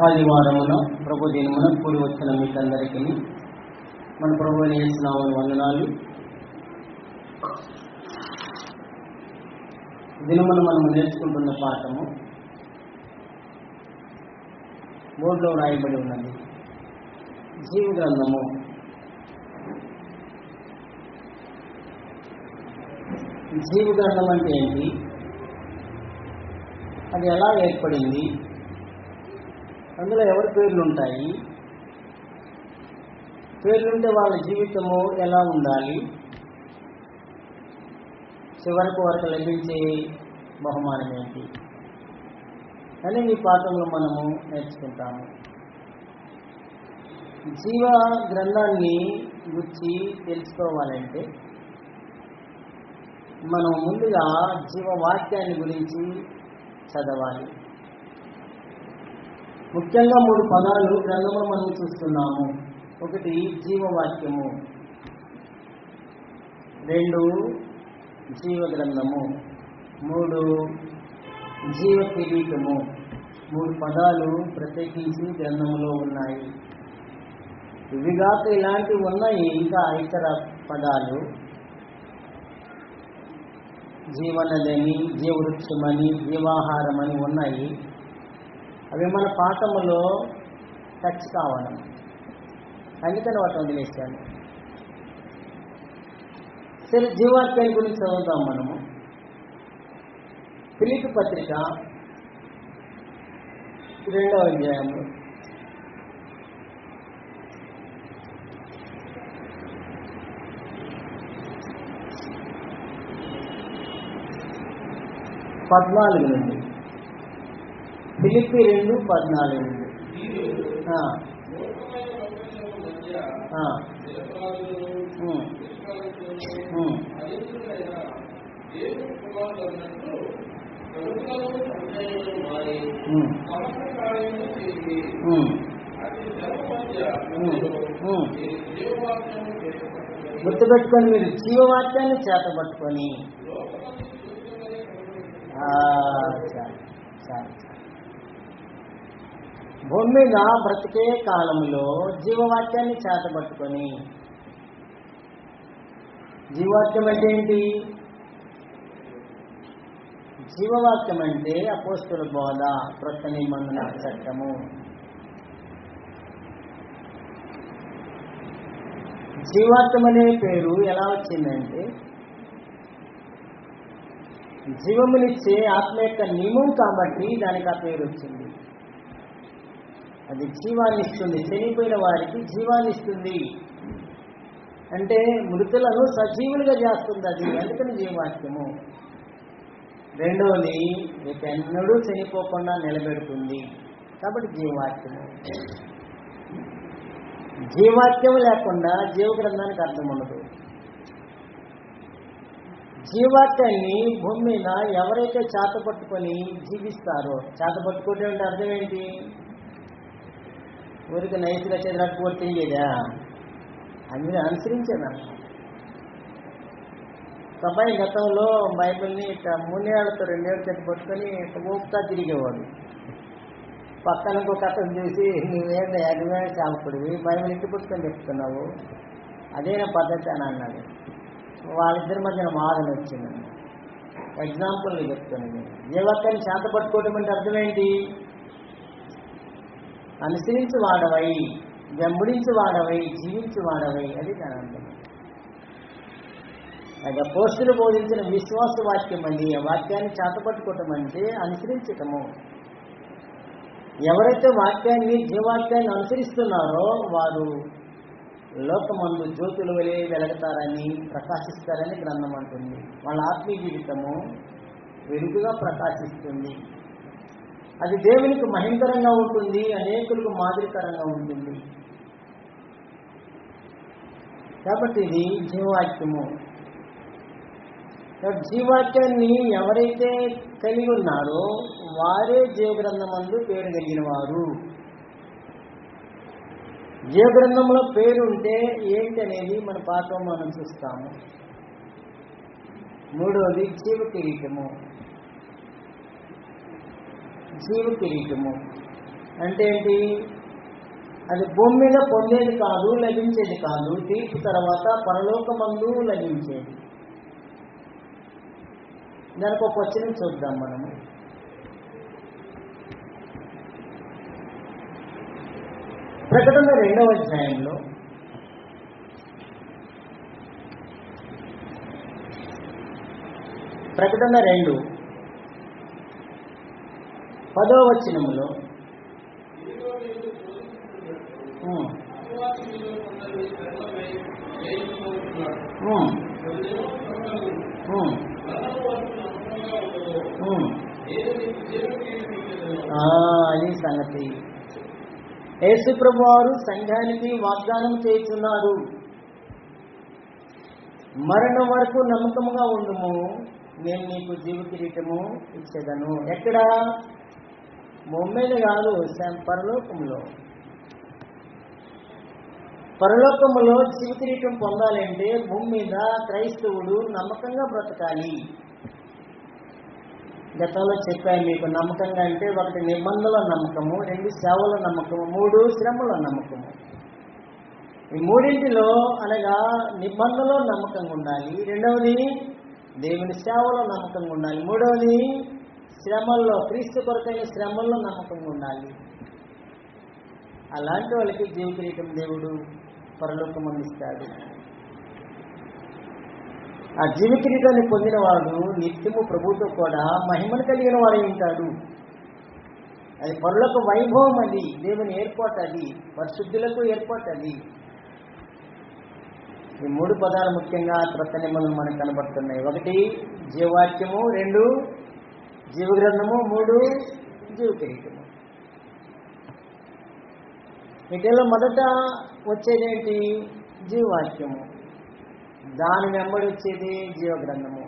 ఆదివారమున ప్రభు దినమున కూడి వచ్చిన మీకందరికీ మన ప్రభు యేసు నామమున వందనాలు. దినమున మనము నేర్చుకుంటున్న పాఠము బోర్డులో రాయబడి ఉన్నది. జీవ గ్రంథము. జీవ గ్రంథం అంటే ఏంటి? అది ఎలా ఏర్పడింది? అందులో ఎవరి పేర్లు ఉంటాయి? పేర్లుంటే వాళ్ళ జీవితము ఎలా ఉండాలి? చివరకు లభించే బహుమానం ఏంటి అని ఈ పాఠంలో మనము నేర్చుకుంటాము. జీవ గ్రంథాన్ని గురించి తెలుసుకోవాలంటే మనం ముందుగా జీవవాక్యాన్ని గురించి చదవాలి. ముఖ్యంగా 3 పదాలు గ్రంథంలో మనం చూస్తున్నాము. 1 జీవవాక్యము, 2 జీవ గ్రంథము, 3 జీవ కిరీటము. 3 పదాలు ప్రత్యేకించి గ్రంథంలో ఉన్నాయి. ఇవిగాక ఇలాంటివి ఉన్నాయి ఇంకా ఇతర పదాలు. జీవనదని, జీవవృక్షమని, జీవాహారమని ఉన్నాయి. అవి మన పాఠములో టచ్ కావాలి, అందుకని వాటిని వదిలేశాను. సరే, జీవాత్యాన్ని గురించి చదువుతాం మనము. ఫిలిప్పీ పత్రిక 2వ అధ్యాయంలో 14 నుండి. ఫిలిప్పీ 2:14 నుండి. గుర్తుపెట్టుకొని మీరు జీవవాక్యాన్ని చేతబట్టుకొని భూమి మీద బ్రతికే కాలంలో జీవవాక్యాన్ని చేతబట్టుకొని. జీవవాక్యం అంటే ఏంటి? జీవవాక్యం అంటే అపోస్తలుల బోధ, క్రొత్త నిబంధన చట్టము. జీవాత్మ అనే పేరు ఎలా వచ్చిందంటే జీవమునిచ్చే ఆత్మ యొక్క నియమం కాబట్టి దానికి ఆ పేరు వచ్చింది. అది జీవాన్ని ఇస్తుంది. చనిపోయిన వారికి జీవాన్ని ఇస్తుంది అంటే మృతులను సజీవులుగా చేస్తుంది అది, అందుకని జీవవాక్యము. 2వది ఎన్నడూ చనిపోకుండా నిలబెడుతుంది కాబట్టి జీవవాక్యము. జీవవాక్యం లేకుండా జీవ గ్రంథానికి అర్థం ఉండదు. జీవాత్యాన్ని భూమి మీద ఎవరైతే చేతపట్టుకొని జీవిస్తారో, చేతపట్టుకుంటే అంటే అర్థం ఏంటి? ఊరికి నైస్గా చెదరట్టుకోవడం తెలియదా? అందులో అనుసరించేదా? అబ్బాయి గతంలో బైబిల్ని ఇట్లా 3 ఏళ్లతో 2 ఏళ్ళు చెట్టు పట్టుకొని ఊపుతా తిరిగేవాడు. పక్కన ఇంకొక అతను చూసి నువ్వేంటి అడివే చాపకుడివి, బైబిల్ ఇంటి పుట్టుకొని చెప్తున్నావు, అదేనా పద్ధతి అని అన్నాడు. వాళ్ళిద్దరి మధ్యన వాదన వచ్చిందండి. ఎగ్జాంపుల్ చెప్తాను. జీవత్వాన్ని శాంత పట్టుకోవడం అంటే అర్థం ఏంటి? అనుసరించి వాడవై, వెంబడించి వాడవై, జీవించి వాడవై, అది దాని అర్థం. అది అపోస్తలులు బోధించిన విశ్వాస వాక్యం అండి. ఆ వాక్యాన్ని చేతపట్టుకోవటం అంటే అనుసరించటము. ఎవరైతే వాక్యాన్ని, జీవాక్యాన్ని అనుసరిస్తున్నారో వారు లోకమందు జ్యోతుల వలె వెలుగుతారని, ప్రకాశిస్తారని గ్రంథం అంటుంది. వాళ్ళ ఆత్మీయ జీవితము వెలుగుగా ప్రకాశిస్తుంది. అది దేవునికి మహిమకరంగా ఉంటుంది, అనేకులకు మాదిరికరంగా ఉంటుంది. కాబట్టి ఇది జీవవాక్యము. జీవాక్యాన్ని ఎవరైతే కలిగి ఉన్నారో వారే జీవగ్రంథమందు పేరు కలిగిన వారు. జీవగ్రంథంలో పేరు ఉంటే ఏంటి అనేది మన పాఠం మనం చూస్తాము. 3వది జీవ కిరీటము. జీవ కిరీటము అంటే ఏంటి? అది భూమి మీద పొందేది కాదు, లభించేది కాదు, తీర్పు తర్వాత పరలోకమందు లభించేది. దానికి ఒక వచనం చూద్దాం మనము. ప్రకటన 2వ అధ్యాయంలో ప్రకటన 2 10వ వచనములో అది సంగతి. యేసు ప్రభువారు సంఘానికి వాగ్దానం చేస్తున్నారు, మరణం వరకు నమ్మకముగా ఉండుము, నేను నీకు జీవ కిరీటము ఇచ్చేదను. ఎక్కడ? భూమి మీద కాదు, పరలోకంలో. పరలోకములో జీవ కిరీటం పొందాలంటే భూమి మీద క్రైస్తవుడు నమ్మకంగా బ్రతకాలి. గతంలో చెప్పాను మీకు, నమ్మకంగా అంటే 1 నిబంధనల నమ్మకము, 2 సేవల నమ్మకము, 3 శ్రమల నమ్మకము. ఈ మూడింటిలో అనగా నిబంధనలో నమ్మకంగా ఉండాలి, 2వది దేవుని సేవలో నమ్మకంగా ఉండాలి, 3వది శ్రమల్లో, క్రీస్తు కొరకైన శ్రమల్లో నమ్మకంగా ఉండాలి. అలాంటి వాళ్ళకి జీవ కిరీటం దేవుడు పరలోకం అందిస్తాడు. ఆ జీవ కిరీటాన్ని పొందిన వాడు నిత్యము ప్రభుతో కూడా మహిమను కలిగిన వాడై ఉంటాడు. అది పరలోక వైభవం, అది దేవుని ఏర్పాటు, అది పరిశుద్ధులకు ఏర్పాటు. అది ఈ 3 పదాలు ముఖ్యంగా క్రొత్త నిబంధనలు మనకు కనబడుతున్నాయి. 1 జీవవాక్యము, 2 జీవగ్రంథము, 3 జీవ కిరీటము. వీటిలో మొదట వచ్చేదేంటి? జీవవాక్యము. దాని వెంబడి వచ్చేది జీవగ్రంథము.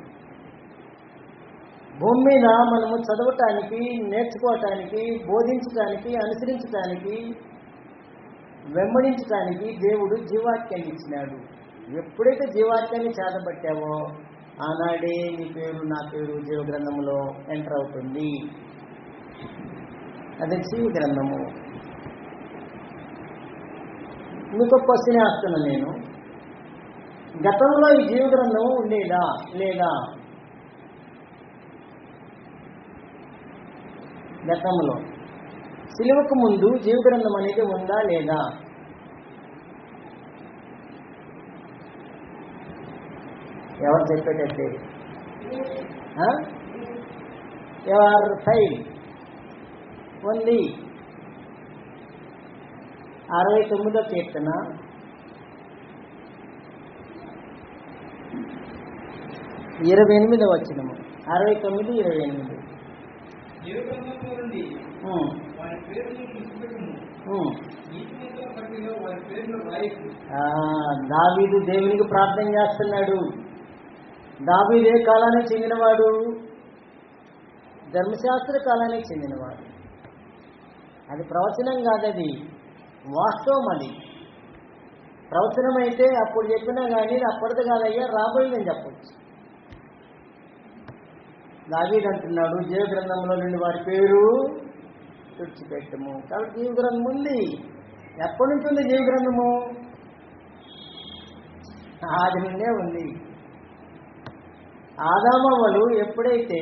భూమి మీద మనము చదవటానికి, నేర్చుకోవటానికి, బోధించటానికి, అనుసరించటానికి, వెంబడించటానికి దేవుడు జీవాక్యాన్ని ఇచ్చినాడు. ఎప్పుడైతే జీవాక్యాన్ని చేతబట్టావో ఆనాడే నీ పేరు, నా పేరు జీవగ్రంథములో ఎంటర్ అవుతుంది. అదే జీవ గ్రంథము. మీకు క్వశ్చన్ వేస్తున్నా నేను, గతంలో ఈ జీవ గ్రంథము ఉండేదా లేదా? గతంలో సిలువకు ముందు జీవ గ్రంథం అనేది ఉందా లేదా? ఎవరు చెప్పేటట్టే? ఎవరు ఫైల్ ఉంది. 69వ కీర్తన 28వ వచనము. 69, 28. దావీదు దేవునికి ప్రార్థన చేస్తున్నాడు. దావీదు ఏ కాలానికి చెందినవాడు? ధర్మశాస్త్ర కాలానికి చెందినవాడు. అది ప్రవచనం కాదది, వాస్తవం. అది ప్రవచనం అయితే అప్పుడు చెప్పినా కానీ అప్పటిది కాదయ్యా, రాబోయేదని చెప్పచ్చు. దావీదు అంటున్నాడు, జీవ గ్రంథంలో నుండి వారి పేరు తుడిచిపెట్టము. కాబట్టి జీవ గ్రంథం ఉంది. ఎప్పటి నుంచి ఉంది జీవ గ్రంథము? ఆది నుండే ఉంది. ఆదామవ్వలు ఎప్పుడైతే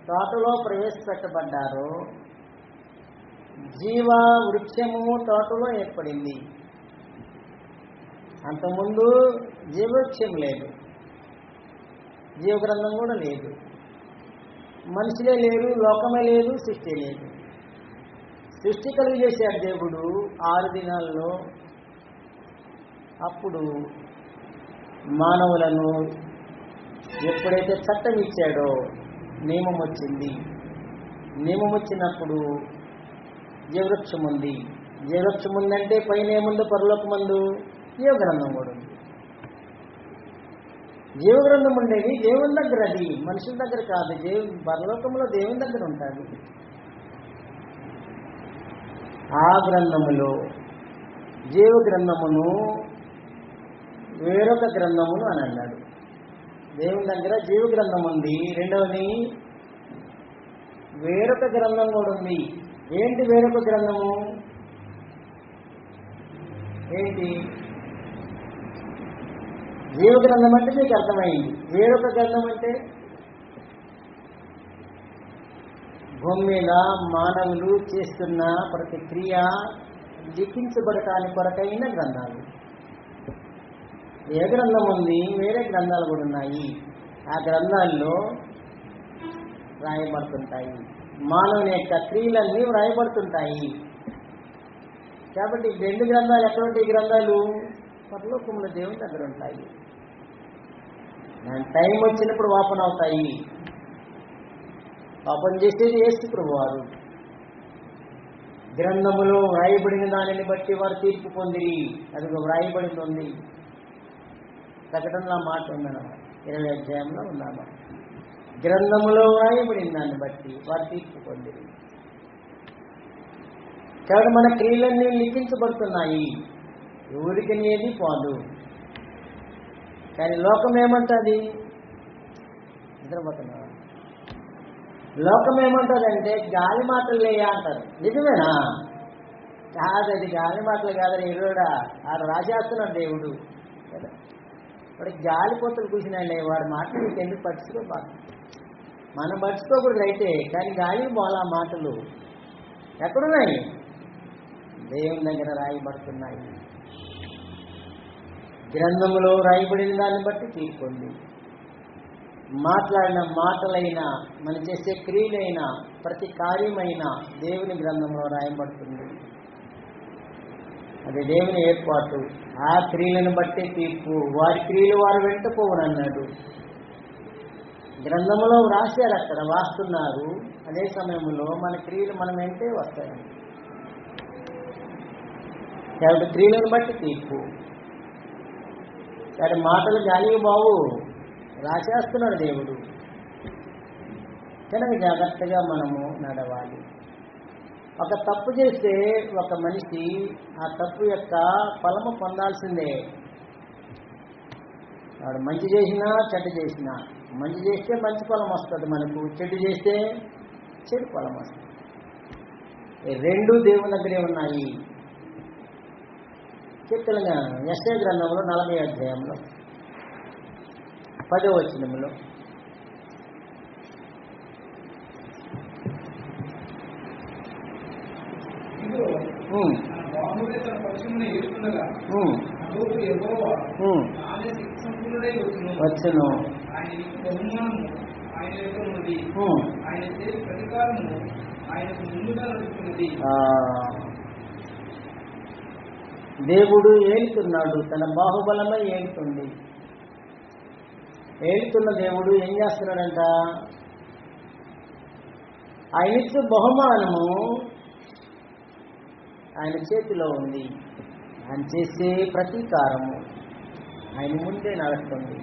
తోటలో ప్రవేశపెట్టబడ్డారో జీవ వృక్షము తోటలో ఏర్పడింది. అంతకుముందు జీవవృక్షం లేదు, జీవగ్రంథం కూడా లేదు, మనుషులే లేరు, లోకమే లేదు, సృష్టి లేదు. సృష్టి కలుగు చేశాడు దేవుడు 6 దినాల్లో. అప్పుడు మానవులను ఎప్పుడైతే చట్టం ఇచ్చాడో నియమం వచ్చింది. నియమం వచ్చినప్పుడు జీవవృక్షం ఉంది. జీవవృక్షం ఉందంటే పైన ఏముందో పరలోకమందు జీవగ్రంథం కూడా ఉంది. జీవగ్రంథం ఉండేది దేవుని దగ్గర, అది మనుషుల దగ్గర కాదు. పరలోకంలో దేవుని దగ్గర ఉంటుంది. ఆ గ్రంథములో జీవ గ్రంథమును వేరొక గ్రంథమును అని అన్నాడు. దేవుని దగ్గర జీవ గ్రంథం ఉంది, రెండవది వేరొక గ్రంథం కూడా ఉంది. ఏంటి వేరొక గ్రంథము? ఏంటి జీవ గ్రంథం అంటే మీకు అర్థమైంది. వేరొక గ్రంథం అంటే భూమి మీద మానవులు చేస్తున్న ప్రతి క్రియ లిఖించబడటానికి కొరకైన గ్రంథాలు. ఏ గ్రంథం ఉంది? వేరే గ్రంథాలు కూడా ఉన్నాయి. ఆ గ్రంథాల్లో వ్రాయబడుతుంటాయి. మానవుని యొక్క క్రియలన్నీ వ్రాయబడుతుంటాయి. కాబట్టి రెండు గ్రంథాలు ఎక్కడుంటే ఈ గ్రంథాలు పరలోకముల దేవుని దగ్గర ఉంటాయి. దాని టైం వచ్చినప్పుడు ఓపెన్ అవుతాయి. ఓపెన్ చేసేది యేసు ప్రభువారు. గ్రంథములో వ్రాయబడిన దానిని బట్టి వారు తీర్పు పొందిరి. అది వ్రాయబడింది ఉంది. ప్రకటనలో మాట ఉందన్నమాట. 20వ అధ్యాయంలో ఉందన్నమాట. గ్రంథములో వ్రాయబడిన దాన్ని బట్టి వారు తీర్పు పొందిరి. కాబట్టి మన క్రియలన్నీ లిఖించబడుతున్నాయి. ఎవరికి ఏది పోదు. కానీ లోకం ఏమంటుంది? నిద్రపోతున్నా. లోకం ఏమంటుందంటే గాలి మాటలు లేయా అంటారు. నిజమేనా? కాదు, అది గాలి మాటలు కాదని ఇరుడా ఆడు రాసేస్తున్నాడు దేవుడు కదా. వాడికి గాలిపోతలు కూర్చున్నాడే, వాడి మాటలు నీకు ఎందుకు పట్టించుకోబాదు. మనం పట్టించుకోకూడదు అయితే, కానీ గాలి పోలా మాటలు ఎక్కడున్నాయి? దేవుని దగ్గర రాయబడుతున్నాయి. గ్రంథములో రాయబడిన దాన్ని బట్టి తీర్పుంది. మాట్లాడిన మాటలైనా మనం చేసే క్రియలైనా ప్రతి కార్యమైనా దేవుని గ్రంథంలో రాయబడుతుంది. అది దేవుని ఏర్పాటు. ఆ క్రియలను బట్టే తీర్పు. వారి క్రియలు వారు వెంట పోవనన్నాడు. గ్రంథంలో రాశారు, అక్కడ వాస్తున్నారు. అదే సమయంలో మన క్రియలు మనం వెంటే వస్తాయి. కాబట్టి క్రియలను బట్టి తీర్పు. కానీ మాటలు గాలి బావు రాసేస్తున్నాడు దేవుడు. కనుక జాగ్రత్తగా మనము నడవాలి. ఒక తప్పు చేస్తే ఒక మనిషి ఆ తప్పు యొక్క ఫలము పొందాల్సిందే. వాడు మంచి చేసినా చెడ్డ చేసినా, మంచి చేస్తే మంచి ఫలం వస్తుంది మనకు, చెడు చేస్తే చెడు ఫలం వస్తుంది. ఈ రెండు దేవుని దగ్గరే ఉన్నాయి. కీర్తనగా యెషయా గ్రంథంలో 40వ అధ్యాయంలో 10వ వచనంలో వచ్చును. దేవుడు ఏలుతున్నాడు. తన బాహుబలమై ఏలుతుంది. ఏలుతున్న దేవుడు ఏం చేస్తున్నాడంట? ఆయనకు బహుమానము ఆయన చేతిలో ఉంది. ఆయన చేసే ప్రతీకారము ఆయన ముందే నడుస్తుంది.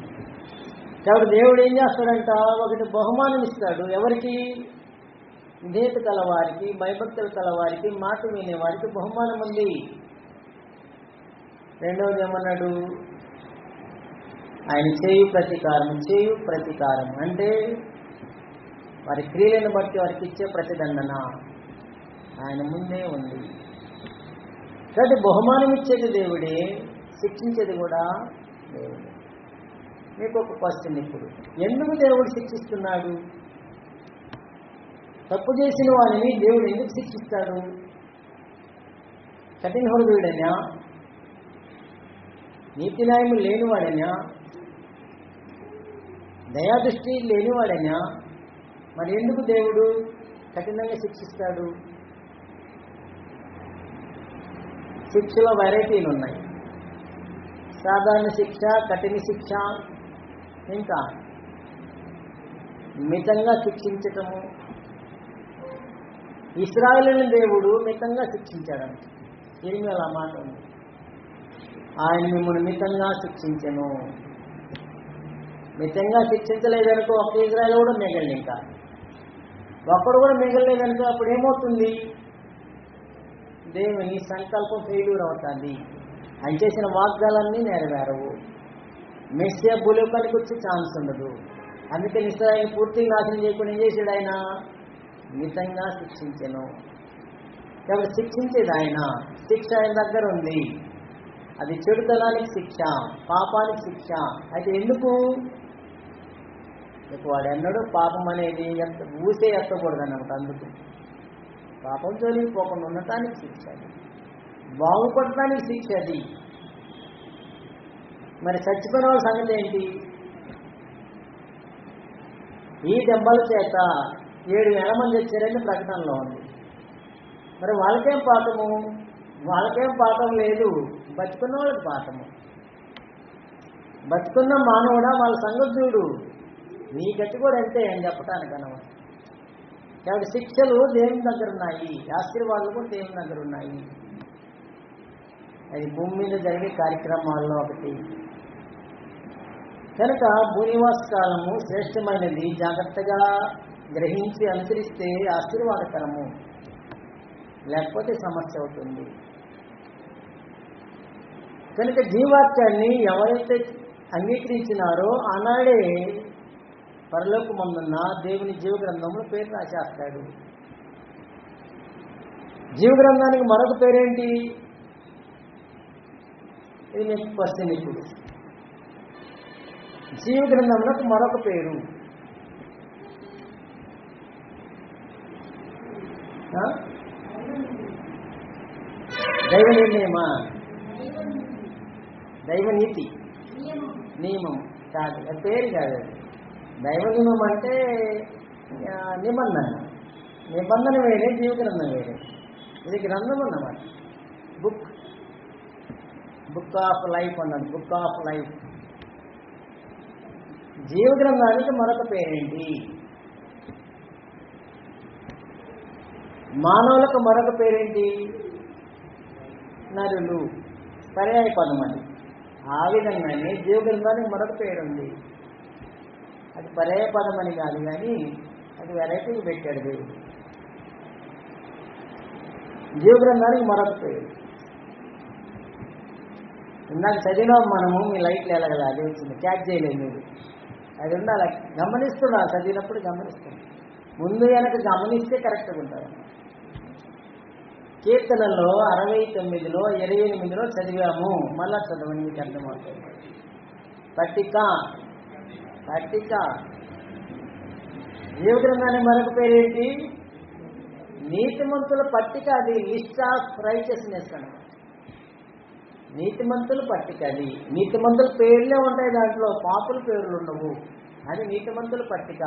కాబట్టి దేవుడు ఏం చేస్తాడంట? ఒకటి బహుమానం ఇస్తాడు. ఎవరికి? విధేయత కలవారికి, భయభక్తులు కలవారికి, మాట వినేవారికి బహుమానం ఉంది. రెండవది ఏమన్నాడు? ఆయన చేయు ప్రతీకారం అంటే వారి క్రియలను బట్టి వారికి ఇచ్చే ప్రతిదండన ఆయన ముందే ఉంది. కాబట్టి బహుమానం ఇచ్చేది దేవుడే, శిక్షించేది కూడా దేవుడే. మీకు ఒక క్వశ్చన్ ఇప్పుడు, ఎందుకు దేవుడు శిక్షిస్తున్నాడు? తప్పు చేసిన వారిని దేవుడు ఎందుకు శిక్షిస్తాడు? కఠిన హృదయుడనా? నీతి న్యాయము లేనివాడనా? దయాదృష్టి లేనివాడనా? మరి ఎందుకు దేవుడు కఠినంగా శిక్షిస్తాడు? శిక్షలో వెరైటీలు ఉన్నాయి. సాధారణ శిక్ష, కఠిన శిక్ష, ఇంకా మితంగా శిక్షించటము. ఇశ్రాయేలుని దేవుడు మితంగా శిక్షించాడంట. ఇర్మియాలో ఆ మాట ఉంది. ఆయన మిమ్మల్ని మితంగా శిక్షించను. మితంగా శిక్షించలేదనుకో ఒక్క ఇజ్రాయేలు కూడా మిగలదు. ఇంకా ఒక్కడు కూడా మిగలలేదనుకో అప్పుడు ఏమవుతుంది? దేవుని సంకల్పం ఫెయిల్యూర్ అవుతుంది. ఆయన చేసిన వాగ్దానాలన్నీ నెరవేరవు. మెస్సియా భూలోకానికి వచ్చే ఛాన్స్ ఉండదు. అందుకని ఇశ్రాయేలుని పూర్తిగా నాశనం చేయకుండా ఏం చేశాడు? ఆయన మితంగా శిక్షించను. కాబట్టి శిక్షించేది ఆయన, శిక్ష ఆయన దగ్గర ఉంది. అది చెడుతనానికి శిక్ష, పాపానికి శిక్ష. అయితే ఎందుకు వాడు ఎన్నడూ పాపం అనేది ఊసే ఎత్తకూడదు అన్నమాట. అందుకు పాపం జోలికి పోకుండా ఉండటానికి శిక్ష, అది బాగుపడటానికి శిక్ష. అది మరి చచ్చిపోయిన వాళ్ళ సంగతి ఏంటి? ఈ దెబ్బల చేత 7,000 మంది వచ్చారని ప్రకటనలో ఉంది. మరి వాళ్ళకేం పాఠము? వాళ్ళకేం పాఠం లేదు, బతుకున్న వాళ్ళకి పాఠము. బతుకున్న మానవుడా వాళ్ళ సంగతి చూడు, నీ గట్టి కూడా అంతే అని చెప్పటానికి అన్నమాట. కాబట్టి శిక్షలు దేవుని దగ్గర ఉన్నాయి, ఆశీర్వాదాలు కూడా దేవుని దగ్గర ఉన్నాయి. అది భూమి మీద జరిగే కార్యక్రమాల్లో ఒకటి. కనుక భూనివాస కాలము శ్రేష్టమైనది. జాగ్రత్తగా గ్రహించి అనుసరిస్తే ఆశీర్వాదకరము, లేకపోతే సమస్య అవుతుంది. కనుక జీవాత్యాన్ని ఎవరైతే అంగీకరించినారో ఆనాడే పరలోకమందున్న దేవుని జీవగ్రంథంలో పేరు రాసేస్తాడు. జీవగ్రంథానికి మరొక పేరేంటి? ఇది మీకు క్వశ్చన్. ఇప్పుడు జీవగ్రంథంలో మరొక పేరు దైవ నిర్ణయమా? దైవనీతి, నియమం కాదు, అది పేరు కాదు. దైవ నియమం అంటే నిబంధన. నిబంధన వేరే, జీవగ్రంథం వేరే. ఇది గ్రంథం అన్నమాట. బుక్ ఆఫ్ లైఫ్ అన్నది, బుక్ ఆఫ్ లైఫ్. జీవగ్రంథానికి మరొక పేరేంటి? మానవులకు మరొక పేరేంటి? నరులు. పర్యాయ పదం అది. ఆ విధంగానే జీవగ్రంథానికి మరొక పేరుంది. అది పర్యాయ పదం అని కాదు, కానీ అది వెరైటీకి పెట్టాడు దేవుడు. జీవగ్రంథానికి మరొక పేరు. ఇందాక చదివినాం మనము, మీ లైట్లు ఎలాగల అది వచ్చింది, క్యాచ్ చేయలేదు మీరు. అది ఉండాలి, గమనిస్తున్నా, చదివినప్పుడు గమనిస్తున్నా. ముందు వెనక గమనిస్తే కరెక్ట్గా ఉంటారు. కీర్తనలో 69లో 28లో చదివాము. మళ్ళా చదవండి, మీకు అర్థమవుతుంది. పట్టిక. జీవగ్రంథానికి మరొక పేరేంటి? నీతిమంతుల పట్టిక. అది లిస్ట్ ఆఫ్ రైచియస్నెస్ అన్నమాట. నీతిమంతుల పట్టిక అది. నీతిమంతుల పేర్లే ఉంటాయి దాంట్లో, పాపుల పేర్లు ఉండవు. అది నీతిమంతుల పట్టిక.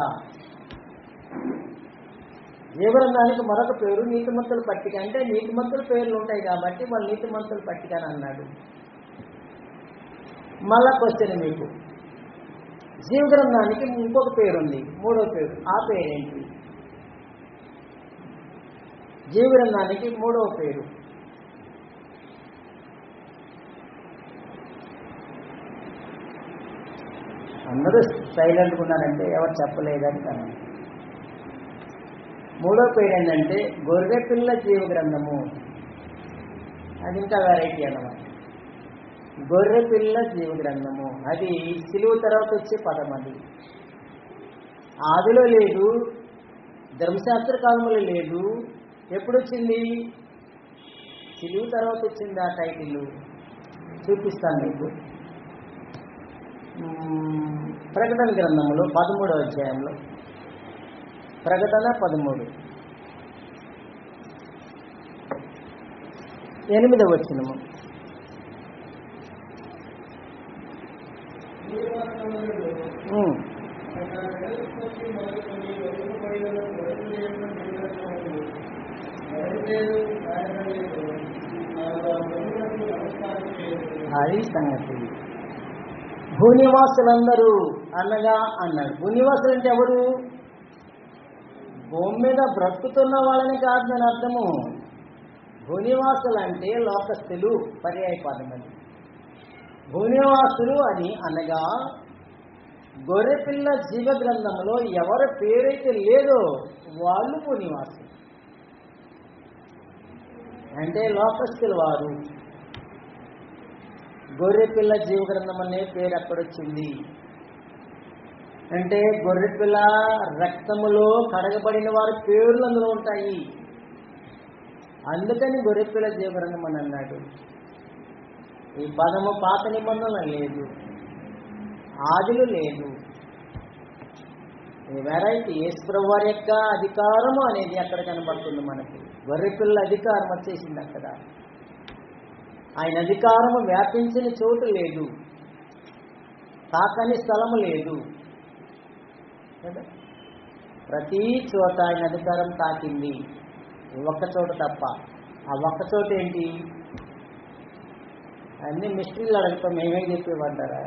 జీవగ్రంథానికి మరొక పేరు నీతిమంతుల పట్టిక. అంటే నీతిమంతుల పేర్లు ఉంటాయి కాబట్టి వాళ్ళు నీతిమంతుల పట్టిక అని అన్నాడు. మళ్ళా క్వశ్చన్ మీకు, జీవగ్రంథానికి ఇంకొక పేరుంది, మూడో పేరు. ఆ పేరేంటి? జీవగ్రంథానికి మూడవ పేరు. అందరూ సైలెంట్గా ఉన్నారంటే ఎవరు చెప్పలేదని కదా. మూడో పేరు ఏంటంటే గొర్రెపిల్ల జీవగ్రంథము. అది ఇంకా వెరైటీ అన్నమాట. గొర్రెపిల్ల జీవగ్రంథము అది సిలువ తర్వాత వచ్చే పదం. అది ఆదిలో లేదు, ధర్మశాస్త్ర కాలంలో లేదు. ఎప్పుడు వచ్చింది? సిలువ తర్వాత వచ్చింది ఆ టైటిల్. చూపిస్తాను మీకు. ప్రకటన గ్రంథంలో 13వ అధ్యాయంలో, ప్రకటన 13 8వ వచనము. అది సంగతి. భూనివాసులందరూ అనగా అన్నాడు. భూనివాసులు అంటే ఎవరు? భూమి మీద బ్రతుకుతున్న వాళ్ళని కాదు దాని అర్థము. భూనివాసులు అంటే లోకస్తులు, పర్యాయ పదం అది. భూనివాసులు అని అనగా గొర్రెపిల్ల జీవ గ్రంథంలో ఎవరి పేరైతే లేదో వాళ్ళు భూనివాసులు. అంటే లోకస్తులు వారు. గొర్రెపిల్ల జీవగ్రంథం అనే పేరు ఎక్కడొచ్చింది అంటే గొర్రెపిల్ల రక్తములో కడగబడిన వారి పేర్లు అందులో ఉంటాయి. అందుకని గొర్రెపిల్ల జీవగ్రంథం అని అన్నాడు. ఈ పదము పాత నిబంధన లేదు, ఆదిలో లేదు. ఈ వెరైటీ యేసుప్రభు వారి యొక్క అధికారము అనేది అక్కడ కనబడుతుంది మనకి. గొర్రెపిల్ల అధికారం వచ్చేసింది అక్కడ. ఆయన అధికారము వ్యాపించిన చోటు లేదు, తాకని స్థలము లేదు కదా. ప్రతి చోట ఆయన అధికారం తాకింది, ఒక్క చోట తప్ప. ఆ ఒక్క చోట ఏంటి? అన్ని మిస్టరీలు అడగటం మేమే చెప్పేమంటారా?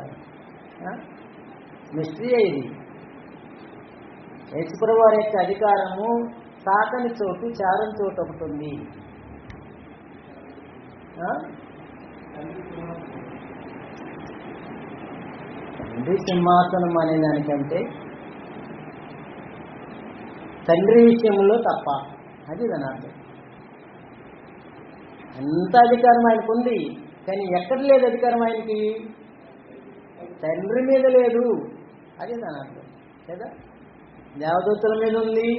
మిస్టరీ ఇది. యేసుప్రభు వారి యొక్క అధికారము తాకని చోటు, చారని చోటు ఒకటి ఉంది. తండ్రి సింహాసనం అనే దానికంటే తండ్రి విషయంలో తప్ప, అది దాని అర్థం. అంత అధికారం ఆయనకు ఉంది, కానీ ఎక్కడ లేదు అధికారం ఆయనకి? తండ్రి మీద లేదు, అది దాని అర్థం కదా. దేవదూతల మీద ఉంది,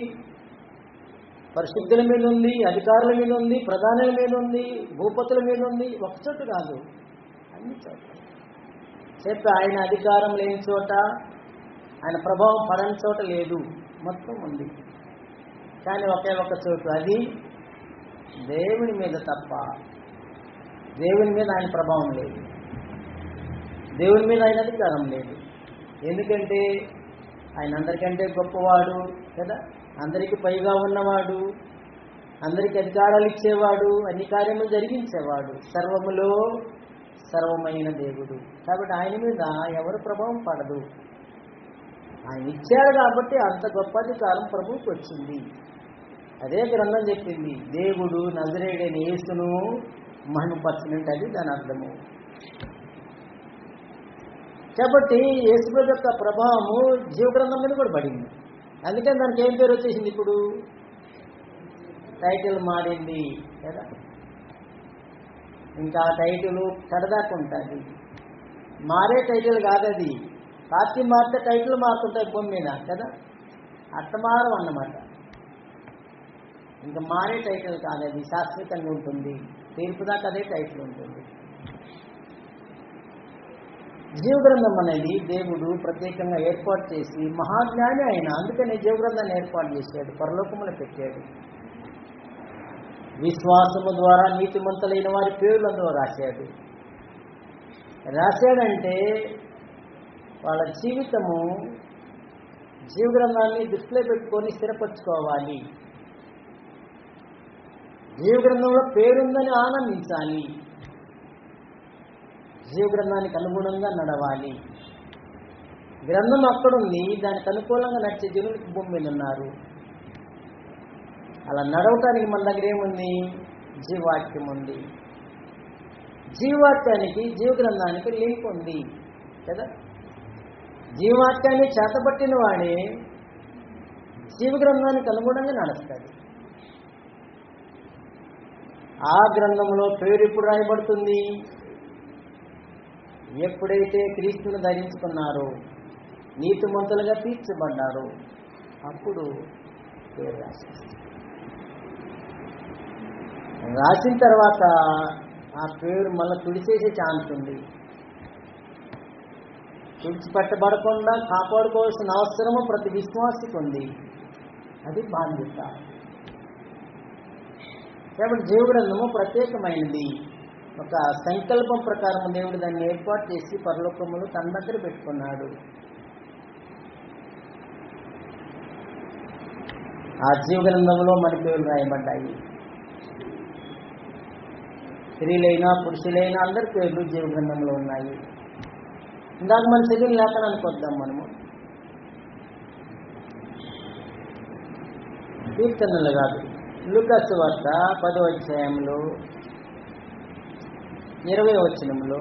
పరిశుద్ధుల మీద ఉంది, అధికారుల మీద ఉంది, ప్రధానుల మీద ఉంది, భూపతుల మీద ఉంది. ఒక చోటు కాదు, అన్ని చోట్ల. చెప్పి ఆయన అధికారం లేని చోట, ఆయన ప్రభావం పడని చోట లేదు, మొత్తం ఉంది. కానీ ఒకే ఒక చోటు, అది దేవుని మీద తప్ప. దేవుని మీద ఆయన ప్రభావం లేదు, దేవుని మీద ఆయన అధికారం లేదు. ఎందుకంటే ఆయన అందరికంటే గొప్పవాడు కదా, అందరికీ పైగా ఉన్నవాడు, అందరికీ అధికారాలు ఇచ్చేవాడు, అన్ని కార్యములు జరిగించేవాడు, సర్వములో సర్వమైన దేవుడు. కాబట్టి ఆయన మీద ఎవరు ప్రభావం పడదు. ఆయన ఇచ్చాడు కాబట్టి అంత గొప్ప అధికారం ప్రభువుకి వచ్చింది. అదే గ్రంథం చెప్పింది, దేవుడు నజరేయుడైన యేసును మహిమపరచినట్టు. అది దాని అర్థము. కాబట్టి యేసు యొక్క ప్రభావము జీవగ్రంథం మీద కూడా పడింది. అందుకని దానికి ఏం పేరు వచ్చేసింది? ఇప్పుడు టైటిల్ మారింది కదా. ఇంకా టైటిల్ కడదాకా ఉంటుంది, మారే టైటిల్ కాదు అది. పార్టీ మారితే టైటిల్ మారుతుంటాయి భూమి మీద కదా, అట్ట మారం అన్నమాట. ఇంకా మారే టైటిల్ కాదు అది, శాశ్వతంగా ఉంటుంది. తీర్పు దాకా అదే టైటిల్ ఉంటుంది. జీవగ్రంథం అనేది దేవుడు ప్రత్యేకంగా ఏర్పాటు చేసి, మహాజ్ఞాని ఆయన, అందుకనే జీవగ్రంథాన్ని ఏర్పాటు చేశాడు, పరలోకములో పెట్టాడు. విశ్వాసము ద్వారా నీతిమంతులైన వారి పేర్లు అందులో రాశాడు. రాశాడంటే వాళ్ళ జీవితము జీవగ్రంథాన్ని దృష్టిలో పెట్టుకొని స్థిరపరచుకోవాలి. జీవగ్రంథంలో పేరుందని ఆనందించాలి, జీవగ్రంథానికి అనుగుణంగా నడవాలి. గ్రంథం అక్కడుంది, దానికి అనుకూలంగా నడిచే జనులకు భూమి మీద ఉన్నారు. అలా నడవటానికి మన దగ్గర ఏముంది? జీవవాక్యం ఉంది. జీవవాక్యానికి జీవగ్రంథానికి లింక్ ఉంది కదా. జీవవాక్యాన్ని చేతబట్టిన వాడే జీవగ్రంథానికి అనుగుణంగా నడుస్తాడు. ఆ గ్రంథంలో పేరు ఎప్పుడు రాయబడుతుంది? ఎప్పుడైతే క్రీస్తును ధరించుకున్నారో, నీతిమంతులుగా తీర్చబడ్డారో, అప్పుడు పేరు రాసిన తర్వాత ఆ పేరు మళ్ళీ తుడిచేసే ఛాన్స్ ఉంది. తుడిచిపెట్టబడకుండా కాపాడుకోవాల్సిన అవసరము ప్రతి విశ్వాసికి ఉంది. అది బాధ్యత. కాబట్టి జీవగ్రంథము ప్రత్యేకమైనది. ఒక సంకల్పం ప్రకారం దేవుడు దాన్ని ఏర్పాటు చేసి పరలోకములు తన దగ్గర పెట్టుకున్నాడు. ఆ జీవగ్రంథంలో మన పేర్లు రాయబడ్డాయి. స్త్రీలైనా పురుషులైనా అందరి పేర్లు జీవగ్రంథంలో ఉన్నాయి. ఇందాక మన చదివిన లేఖనానికి వద్దాం. మనము కీర్తనలు కాదు, లూకా సువార్త 10వ అధ్యాయంలో 20వ వచనంలో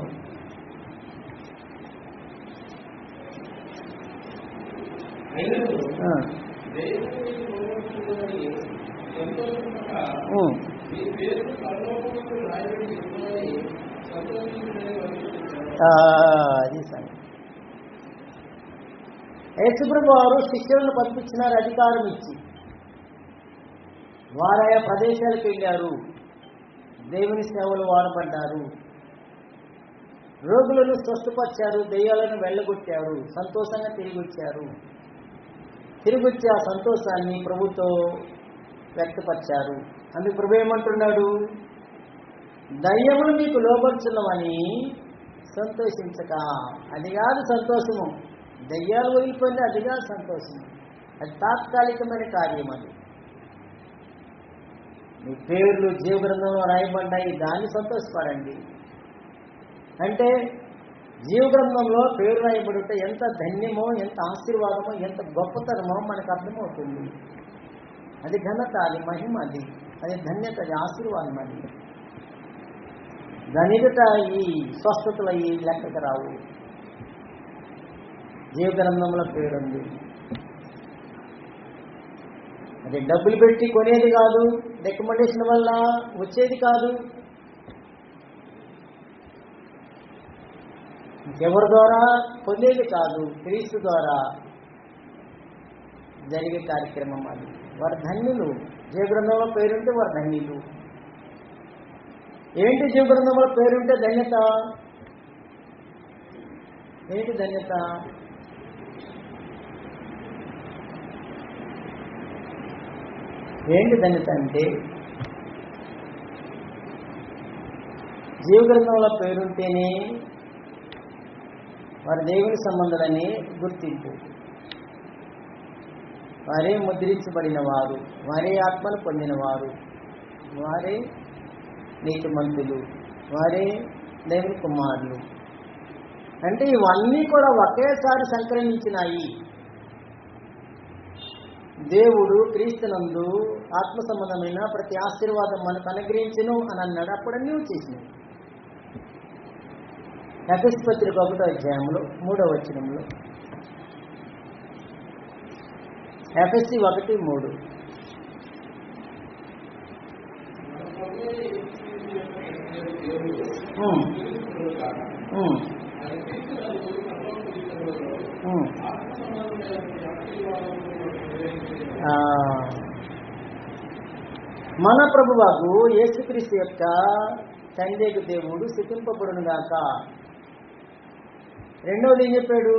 అది సంగతి. యేసుప్రభు వారు శిష్యులను పంపించినారు అధికారం ఇచ్చి. వారయా ప్రదేశాలకు వెళ్ళారు. దేవుని సేవలు వాడబడ్డారు. రోగులను స్వస్థపరిచారు, దెయ్యాలను వెళ్ళగొట్టారు, సంతోషంగా తిరిగి వచ్చారు. తిరిగి వచ్చి ఆ సంతోషాన్ని ప్రభుతో వ్యక్తపరిచారు. అందుకు ప్రభు ఏమంటున్నాడు? దయ్యములు మీకు లోబడుచున్నవని సంతోషించక. అది కాదు సంతోషము. దయ్యాలు వదిలిపోయింది, అది కాదు సంతోషము. అది తాత్కాలికమైన కార్యం. అది మీ పేర్లు జీవగ్రంథంలో రాయబడ్డాయి, దాన్ని సంతోషపడండి. అంటే జీవగ్రంథంలో పేరు రాయబడి ఉంటే ఎంత ధన్యమో, ఎంత ఆశీర్వాదమో, ఎంత గొప్పతనమో మనకు అర్థమవుతుంది. అది ఘనత, అది మహిమ, అది ధన్యత, అది ఆశీర్వాదం. అది దాని ఎదుట ఈ స్వస్థతలు ఈ లెక్కకు రావు. జీవగ్రంథంలో పేరుంది. అది డబ్బులు పెట్టి కొనేది కాదు, రికమెండేషన్ వల్ల వచ్చేది కాదు, ఎవరి ద్వారా పొందేది కాదు, క్రీస్తు ద్వారా జరిగే కార్యక్రమం. అది వారు ధన్యులు. జీవగ్రంథంలో పేరుంటే వారు ధన్యులు. ఏంటి జీవగ్రంథంలో పేరుంటే ధన్యత? ఏంటి ధన్యత? ఏంటి ధన్యత అంటే జీవగ్రంథంలో పేరుంటేనే వారి దేవుని సంబంధాలని గుర్తింపు. వారే ముద్రించబడిన వారు, వారే ఆత్మను పొందినవారు, వారే నీతిమంతులు, వారే దేవుని కుమారులు. అంటే ఇవన్నీ కూడా ఒకేసారి సంక్రమించినాయి. దేవుడు క్రీస్తునందు ఆత్మ సంబంధమైన ప్రతి ఆశీర్వాదం మనకు అనుగ్రహించును అని అన్నాడు. అప్పుడన్నీ వచ్చేసినాయి. ఎఫెసీ పత్రిక 1వ అధ్యాయంలో 3వ వచనంలో, ఎఫెసీ 1:3, మన ప్రభువాకు యేసుక్రీస్తు యొక్క తండ్రి దేవుడు స్తుతింపబడును గాక. రెండవది ఏం చెప్పాడు?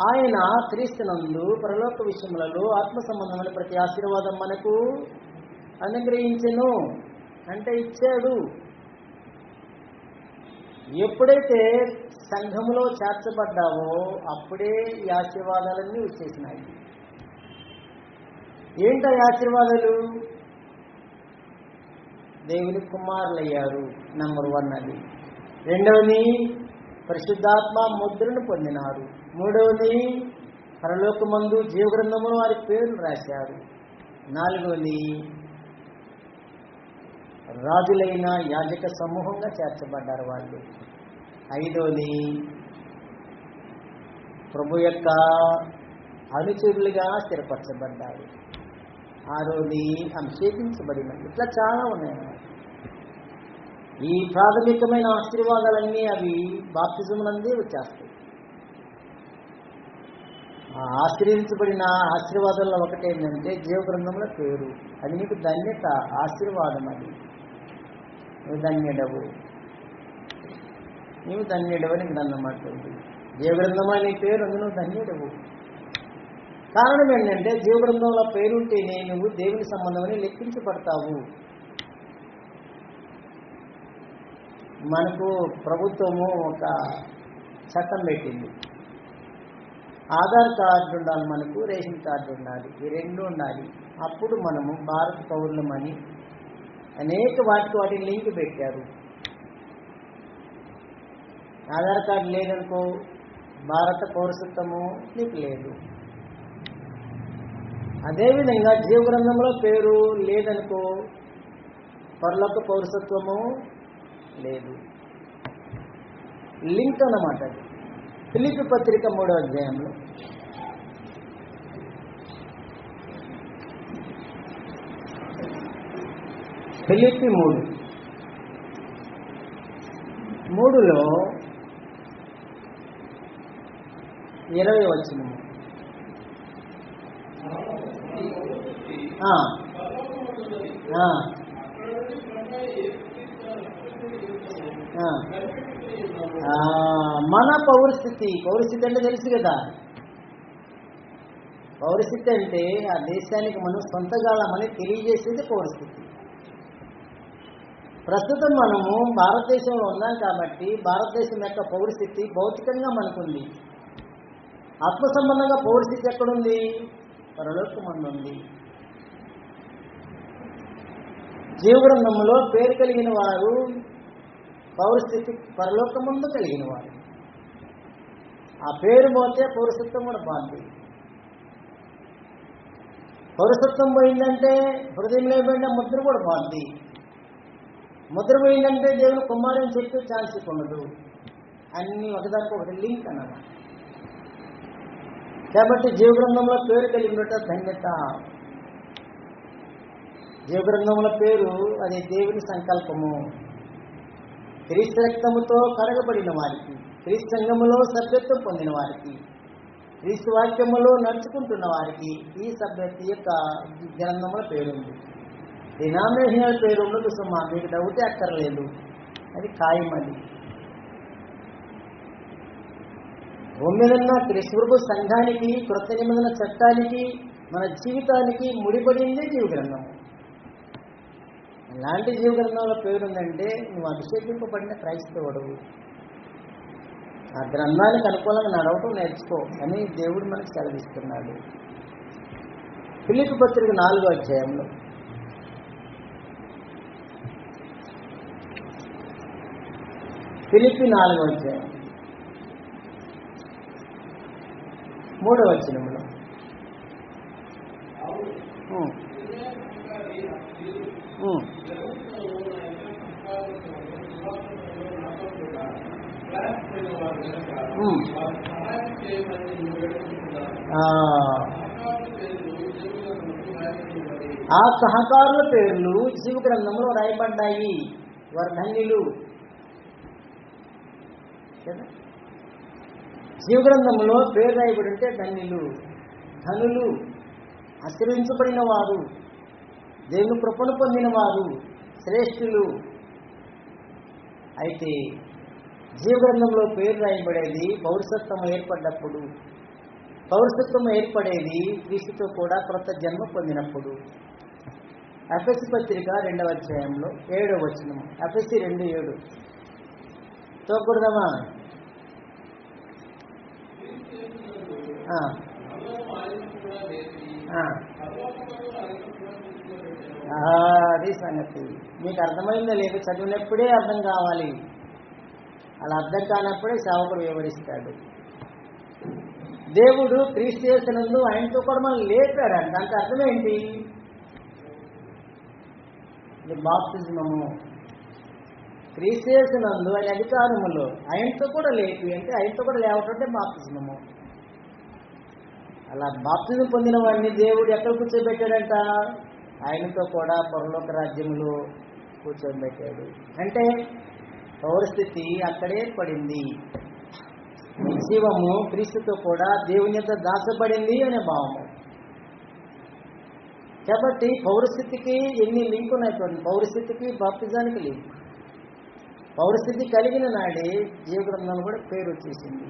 ఆయన క్రీస్తునందు పరలోక విషయములలో ఆత్మ సంబంధమైన ప్రతి ఆశీర్వాదం మనకు అనుగ్రహించెను. అంటే ఇచ్చాడు. ఎప్పుడైతే సంఘములో చేర్చబడ్డావో అప్పుడే ఈ ఆశీర్వాదాలన్నీ వచ్చేసినాయి. ఏంటి ఆ ఆశీర్వాదాలు? దేవుని కుమారులయ్యారు, నంబర్ 1 అది. రెండవది పరిశుద్ధాత్మ ముద్రను పొందినారు. మూడవది పరలోకమందు జీవగ్రంథములో వారి పేర్లు రాశారు. నాలుగవది రాజులైన యాజక సమూహంగా చేర్చబడ్డారు వాళ్ళు. ఐదవది ప్రభు యొక్క అనుచరులుగా స్థిరపరచబడ్డారు. ఆరోది అభిషేకించబడిన. ఇట్లా చాలా ఉన్నాయి. ఈ ప్రాథమికమైన ఆశీర్వాదాలన్నీ అవి బాప్తిజమునందే వచ్చేస్తాయి. ఆ ఆశీర్వదించబడిన ఆశీర్వాదాల్లో ఒకటి ఏంటంటే జీవగ్రంథంలో పేరు. అది నీకు ధన్యత, ఆశీర్వాదం. అది నువ్వు ధన్యుడవు, నీవు ధన్యుడవు అని గ్రంథం అంటుంది. జీవగ్రంథమా నీ పేరు, అందులో ధన్యుడవు. కారణం ఏంటంటే జీవగ్రంథంలో పేరుంటేనే నువ్వు దేవుని సంబంధమని లెక్కించబడతావు. మనకు ప్రభుత్వము ఒక చట్టం పెట్టింది. ఆధార్ కార్డు ఉండాలి, మనకు రేషన్ కార్డు ఉండాలి. ఈ రెండు ఉండాలి. అప్పుడు మనము భారత పౌరులమని అనేక వాటిని లింక్ పెట్టారు. ఆధార్ కార్డు లేదనుకో భారత పౌరసత్వము నీకు లేదు. అదేవిధంగా జీవగ్రంథంలో పేరు లేదనుకో పరలోక పౌరసత్వము లేదు. లింక్ అన్నమాట. ఫిలిప్పీ పత్రిక 3వ అధ్యాయంలో ఫిలిప్పీ 3:3లో 20వ వచనము. మన పౌరస్థితి అంటే తెలుసు కదా. పౌరస్థితి అంటే ఆ దేశానికి మనం సొంతగాలమని తెలియజేసేది పౌరస్థితి. ప్రస్తుతం మనము భారతదేశంలో ఉన్నాం కాబట్టి భారతదేశం యొక్క పౌరస్థితి భౌతికంగా మనకుంది. ఆత్మ సంబంధంగా పౌరస్థితి ఎక్కడుంది? పరలోకమందు ఉంది. జీవగ్రంథంలో పేరు కలిగిన వారు పౌరస్థితి పరలోకమందు కలిగిన వారు. ఆ పేరు పోతే పౌరసత్వం కూడా బాగుంది. పౌరసత్వం పోయిందంటే హృదయంలో పోయిన ముద్ర కూడా బాగుంది. ముద్ర పోయిందంటే దేవుని కుమారుని చెప్పే ఛాన్స్ ఉండదు. అన్నీ ఒకదానికి ఒకటి లింక్ అన్నమాట. కాబట్టి జీవగ్రంథంలో పేరు కలిగినట్టు ధన్యత. జీవగ్రంథంలో పేరు అది దేవుని సంకల్పము. క్రీస్తు రక్తముతో కడగబడిన వారికి, క్రీస్తు సంఘములో సభ్యత్వం పొందిన వారికి, క్రీస్తు వాక్యములో నడుచుకుంటున్న వారికి ఈ సభ్యత యొక్క గ్రంథంలో పేరుంది. డినామినేషనల్ పేరు ఉండదు. సుమా మీకు డౌటే అక్కర్లేదు, అది ఖాయమది. భూమి మీద ఉన్న క్రీస్తు ప్రభు సంఘానికి, కృత నిబంధన చట్టానికి, మన జీవితానికి ముడిపడిందే జీవగ్రంథం. ఇలాంటి జీవగ్రంథంలో పేరుందంటే నువ్వు అభిషేకింపబడిన క్రైస్తవుడు. ఆ గ్రంథానికి అనుకూలంగా నడవటం నేర్చుకో అని దేవుడు మనకు సెలవిస్తున్నాడు. ఫిలిప్పీ పత్రిక 4వ అధ్యాయంలో ఫిలిప్పీ 4వ అధ్యాయం 3వ వచనంలో ఆ సహకారుల పేర్లు జీవగ్రంథంలో రాయబడ్డాయి. వారు ధన్యులు. జీవగ్రంథంలో పేరు రాయబడి ఉంటే ధన్యులు, ధనులు, ఆశీర్వదించబడిన వారు, దేవుని కృపను పొందిన వారు, శ్రేష్ఠులు. అయితే జీవగ్రంథంలో పేరు రాయబడేది పౌరసత్వం ఏర్పడ్డప్పుడు. పౌరసత్వం ఏర్పడేది క్రీస్తుతో కూడా క్రొత్త జన్మ పొందినప్పుడు. ఎఫెసీ పత్రిక 2వ అధ్యాయంలో 7వ వచనం. ఎఫెసీ 2:7 తోకూడదమ్మా. అది సంగతి. మీకు అర్థమైందా లేదు? చదివినప్పుడే అర్థం కావాలి. అలా అర్థం కానప్పుడే సేవకుడు వివరిస్తాడు. దేవుడు క్రీస్తు యేసునందు ఆయనతో కూడా మనం లేపాడంట. దానికి అర్థం ఏంటి? ఇది బాప్తిజమము. క్రీస్తు యేసునందు ఆయన అధికారములో ఆయనతో కూడా లేపి అంటే ఆయనతో కూడా లేవటంటే బాప్తిజమము. అలా బాప్తిజం పొందిన వాడిని దేవుడు ఎక్కడ కూర్చోబెట్టాడంట? ఆయనతో కూడా పరలోక రాజ్యములో కూర్చోబెట్టాడు. అంటే పౌరస్థితి అక్కడే పడింది. జీవము క్రీస్తుతో కూడా దేవుని యొక్క దాచబడింది అనే భావము. కాబట్టి పౌరస్థితికి ఎన్ని లింక్ ఉన్నాయి చూడండి. పౌరస్థితికి బాప్తిజానికి లింక్. పౌరస్థితి కలిగిన నాడే జీవగ్రంథం కూడా పేరు వచ్చేసింది.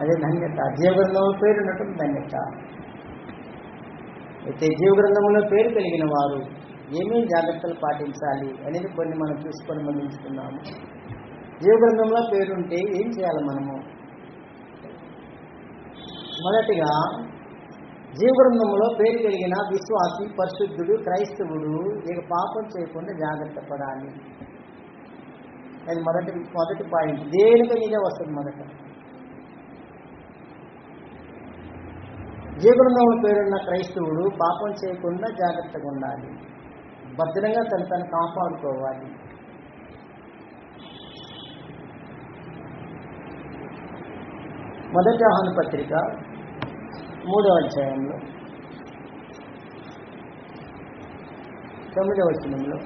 అదే ధన్యత. జీవగ్రంథంలో పేరు ఉండటం ధన్యత. అయితే జీవగ్రంథంలో పేరు కలిగిన వారు ఏమేమి జాగ్రత్తలు పాటించాలి అనేది కొన్ని మనం చూసుకొని ముందుకున్నాము. జీవగ్రంథంలో పేరుంటే ఏం చేయాలి మనము? మొదటిగా జీవగ్రంథంలో పేరు కలిగిన విశ్వాసి, పరిశుద్ధుడు, క్రైస్తవుడు ఇక పాపం చేయకుండా జాగ్రత్త పడాలి. అది మొదటి పాయింట్. దేనికి మీదే వస్తుంది మొదట. జీవగ్రంథంలో పేరున్న క్రైస్తవుడు పాపం చేయకుండా జాగ్రత్తగా ఉండాలి. భద్రంగా తను కాపాడుకోవాలి. మొదటి యోహాను పత్రిక 3వ అధ్యాయంలో 9వ వచనంలో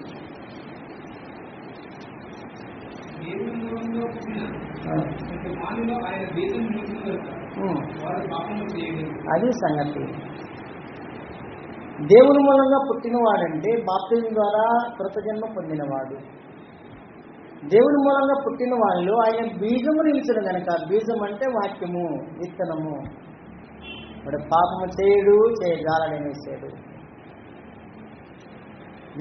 అది సంగతి. దేవుని మూలంగా పుట్టినవాడంటే బాప్తిజం ద్వారా కృతజన్మ పొందినవాడు. దేవుని మూలంగా పుట్టిన వాళ్ళు ఆయన బీజము నిలిచిన కనుక, బీజం అంటే వాక్యము, విత్తనము. ఇప్పుడు పాపము చేయడు, చేయజాలనేసాడు.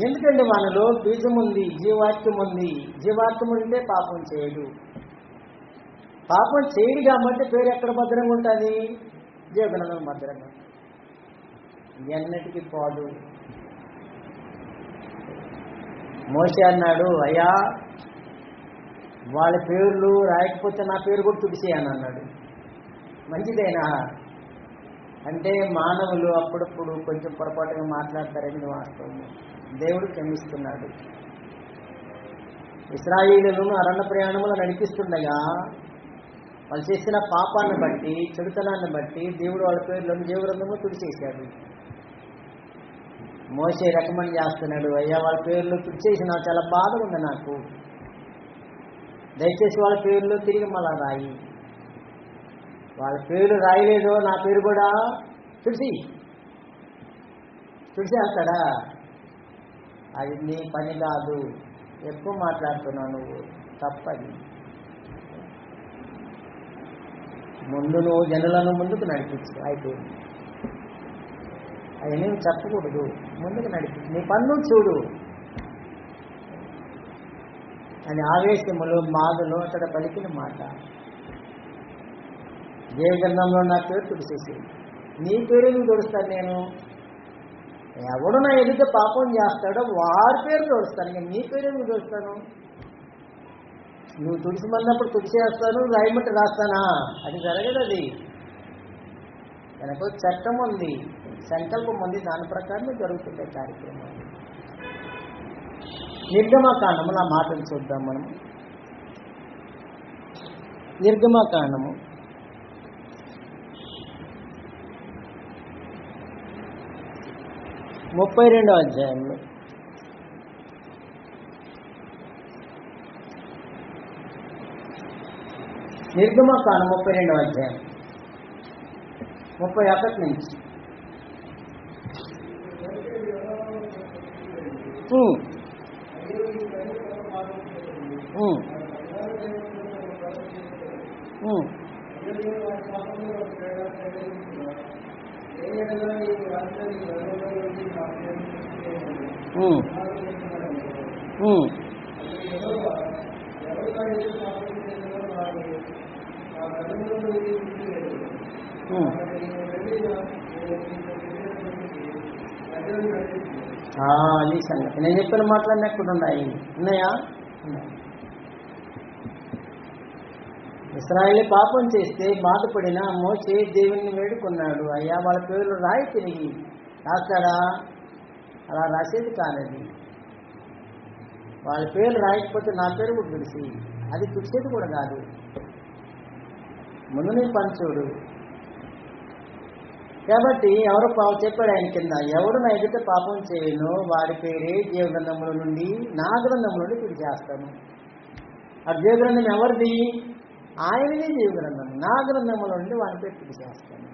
ఎందుకంటే మనలో బీజం ఉంది, జీవాక్యం ఉంది. జీవాక్యం ఉంటే పాపం చేయడు. పాపం చేయడు కాబట్టి పేరు ఎక్కడ భద్రంగా ఉంటుంది? జీవగ్రంథం భద్రంగా, ఎన్నటికీ పోదు. మోషే అన్నాడు, అయ్యా వాళ్ళ పేర్లు రాయకపోతే నా పేరు కూడా తుడిసేయని అన్నాడు. మంచిదేనా అంటే మానవులు అప్పుడప్పుడు కొంచెం పొరపాటుగా మాట్లాడతారని వాస్తవం. దేవుడు క్షమిస్తున్నాడు. ఇశ్రాయేలులను అరణ్య ప్రయాణములు నడిపిస్తుండగా వాళ్ళు చేసిన పాపాన్ని బట్టి, చెడుతనాన్ని బట్టి దేవుడు వాళ్ళ పేర్లను జీవగ్రంథంలో తుడిచేశాడు. మోషే రికమెండ్ చేస్తున్నాడు, అయ్యా వాళ్ళ పేర్లు తుడిచేసి నాకు చాలా బాధ ఉంది, నాకు దయచేసి వాళ్ళ పేర్లు తిరిగి మళ్ళా రాయి. వాళ్ళ పేరు రాయలేదో నా పేరు కూడా తుడిచేస్తాడా? అది నీ పని కాదు. ఎక్కువ మాట్లాడుతున్నావు నువ్వు, తప్పది. ముందు నువ్వు జనులను ముందుకు నడిపించు, అయిపోయింది. అది నేను చెప్పకూడదు, ముందుకు నడిపించు, నీ పన్ను చూడు అని ఆవేశములు బాధలు అక్కడ పలికిన మాట. జీవగ్రంథంలో నా పేరు తుడిచేసి, నీ పేరు నువ్వు తుడుస్తాను నేను. ఎవడు నా ఎదుట పాపం చేస్తాడో వారి పేరు తుడుస్తాను, నీ పేరు నువ్వు తుడుస్తాను. నువ్వు తుడిచిమన్నప్పుడు తుడిచేస్తాను, రాయమంటే రాస్తానా? అది జరగదు. అది వెనక చట్టం ఉంది, సంకల్పం ఉంది, దాని ప్రకారం జరుగుతుంటాయి కార్యక్రమాలు. నిర్గమకాండములు ఆ మాటలు చూద్దాం మనం. నిర్గమకాండము 32వ అధ్యాయంలో నిర్గమకాండం 32వ అధ్యాయం 31 నుంచి అది సంగతి. నేను చెప్పిన మాటలన్నీ ఎక్కడ ఉన్నాయి? ఉన్నాయా? ఇశ్రాయేలు పాపం చేస్తే బాధపడిన మోషే దేవుణ్ణి వేడుకున్నాడు, అయ్యా వాళ్ళ పేర్లు రాయి తిరిగి. రాస్తాడా? అలా రాసేది కానది. వాళ్ళ పేర్లు రాయకపోతే నా పేరు కూడా తుడిసి, అది తుడిచేది కూడా కాదు. ముందు నీ పంచుడు. కాబట్టి ఎవరు చెప్పాడు ఆయన కింద, ఎవడు నా ఎదుట పాపం చేయను వారి పేరే జీవగ్రంథముల నుండి నా గ్రంథం నుండి తుడిచేస్తాను. ఆ జీవగ్రంథం ఎవరిది? ఆయనదే జీవగ్రంథం. నా గ్రంథముల నుండి వారి పేరు తుడిచేస్తాను.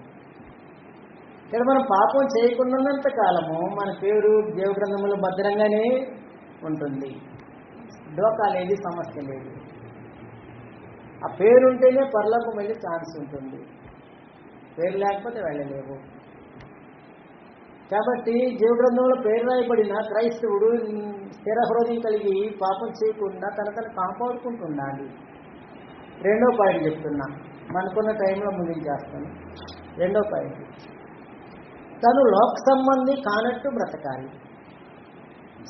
ఇక్కడ మనం పాపం చేయకున్నంత కాలము మన పేరు జీవగ్రంథములు భద్రంగానే ఉంటుంది. డోకా లేదు, సమస్య లేదు. ఆ పేరు ఉంటేనే పరలోకం వెళ్ళే ఛాన్స్ ఉంటుంది, పేరు లేకపోతే వెళ్ళలేవు. కాబట్టి జీవగ్రంథంలో పేరు రాయబడిన క్రైస్తవుడు స్థిర హృదయం కలిగి పాపం చేయకుండా తను కాపాడుకుంటుండాలి. 2వ పాయింట్ చెప్తున్నా, మనకున్న టైంలో ముగించేస్తాను. 2వ పాయింట్, తను లోక సంబంధి కానట్టు బ్రతకాలి.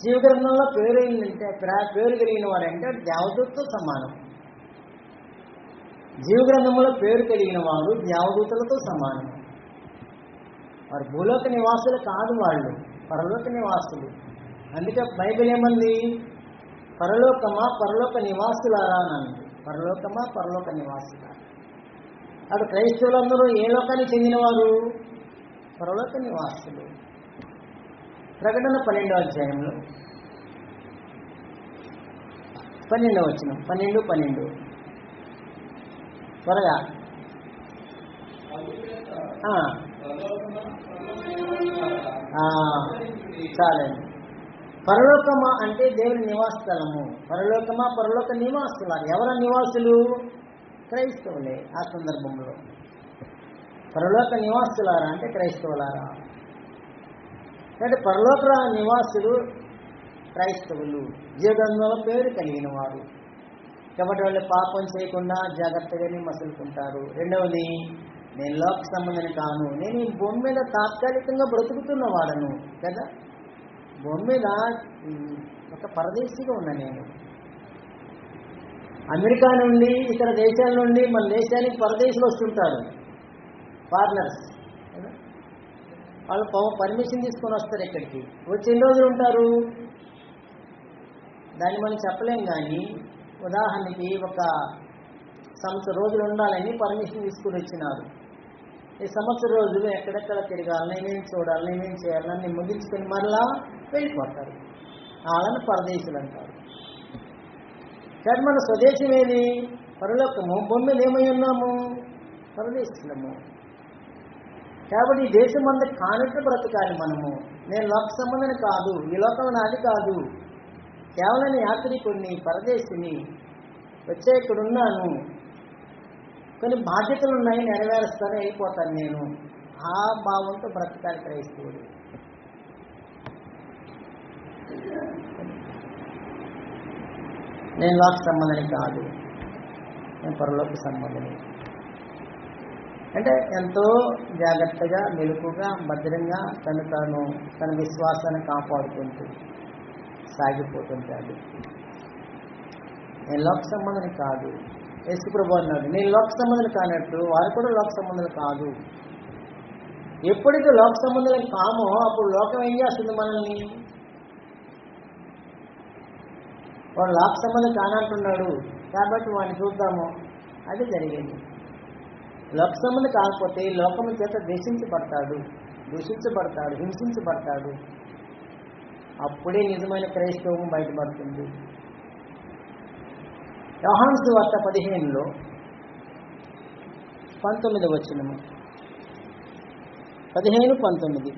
జీవగ్రంథంలో పేరు కలిగిన వాడంటే దేవదూతతో సమానం. జీవగ్రంథంలో పేరు కలిగిన వాడు దేవదూతలతో సమానం. వారు భూలోక నివాసులు కాదు, వాళ్ళు పరలోక నివాసులు. అందుకే బైబిల్ ఏమంది? పరలోకమా పరలోక నివాసులారా అని. పరలోకమా పరలోక నివాసులారా. అటు క్రైస్తవులందరూ ఏ లోకానికి చెందినవారు? పరలోక నివాసులు. ప్రకటన 12వ అధ్యాయంలో 12వ వచనం, 12 త్వరగా. చాలండి. పరలోకమా అంటే దేవుని నివాస స్థలము. పరలోకమా, పరలోక నివాసులు. ఎవర నివాసులు? క్రైస్తవులే. ఆ సందర్భంలో పరలోక నివాసులారా అంటే క్రైస్తవులారా. అంటే పరలోక నివాసులు క్రైస్తవులు, జీవగ్రంథంలో పేరు కలిగిన వారు. కాబట్టి వాళ్ళు పాపం చేయకుండా జాగ్రత్తగానే మసులుకుంటారు. రెండవది, నేను లోక సంబంధిని కాను, నేను ఈ భూమి మీద తాత్కాలికంగా బ్రతుకుతున్న వాడను కదా. భూమి మీద ఒక పరదేశిగా ఉన్నా నేను. అమెరికా నుండి, ఇతర దేశాల నుండి మన దేశానికి పరదేశులు వస్తుంటారు, ఫారినర్స్. వాళ్ళు పర్మిషన్ తీసుకొని వస్తారు ఇక్కడికి. వచ్చి ఎన్ని రోజులు ఉంటారు దాన్ని మనం చెప్పలేం. కానీ ఉదాహరణకి ఒక సంవత్సరం రోజులు ఉండాలని పర్మిషన్ తీసుకుని వచ్చినారు. ఈ సంవత్సరం రోజులు ఎక్కడెక్కడ తిరగాలని, ఏమేమి చూడాలని, ఏమేమి చేయాలని ముగించుకొని మరలా వెళ్ళిపోతారు. వాళ్ళని పరదేశులు అంటారు. కానీ మన స్వదేశం ఏది? పరలోకము. భూమి మీద ఏమై ఉన్నాము? పరదేశులము. కాబట్టి ఈ దేశం అంతా కానట్టు బ్రతకాలి మనము. నేను లోక సంబంధం కాదు, ఈ లోకం నాది కాదు, కేవలం యాత్రికుడిని, పరదేశిని, వచ్చే ఇక్కడ ఉన్నాను, కొన్ని బాధ్యతలు ఉన్నాయి, నెరవేరుస్తాను, అయిపోతాను నేను. ఆ భావంతో బ్రతకాలి క్రైస్తవుడు. నేను లోక సంబంధం కాదు, నేను పరలోక సంబంధం. అంటే ఎంతో జాగ్రత్తగా, మెలకుగా, భద్రంగా తన విశ్వాసాన్ని కాపాడుకుంటూ సాగిపోతుంటాడు. నేను లోక సంబంధం కాదు. యేసుప్రభువు అన్నాడు, నేను లోక సంబంధం కానట్టు వారు కూడా లోక సంబంధం కాదు. ఎప్పుడైతే లోక సంబంధం కామో అప్పుడు లోకం ఏం చేస్తుంది మనల్ని? వాడు లోక సంబంధం కానంటున్నాడు కాబట్టి వాడిని చూద్దాము, అది జరిగింది. లోక సంబంధం కాకపోతే లోకము చేత దూషించబడతాడు, హింసించబడతాడు. అప్పుడే నిజమైన క్రైస్తవం బయటపడుతుంది. యోహాను సువార్త 15లో 19 వచనము, 15-19.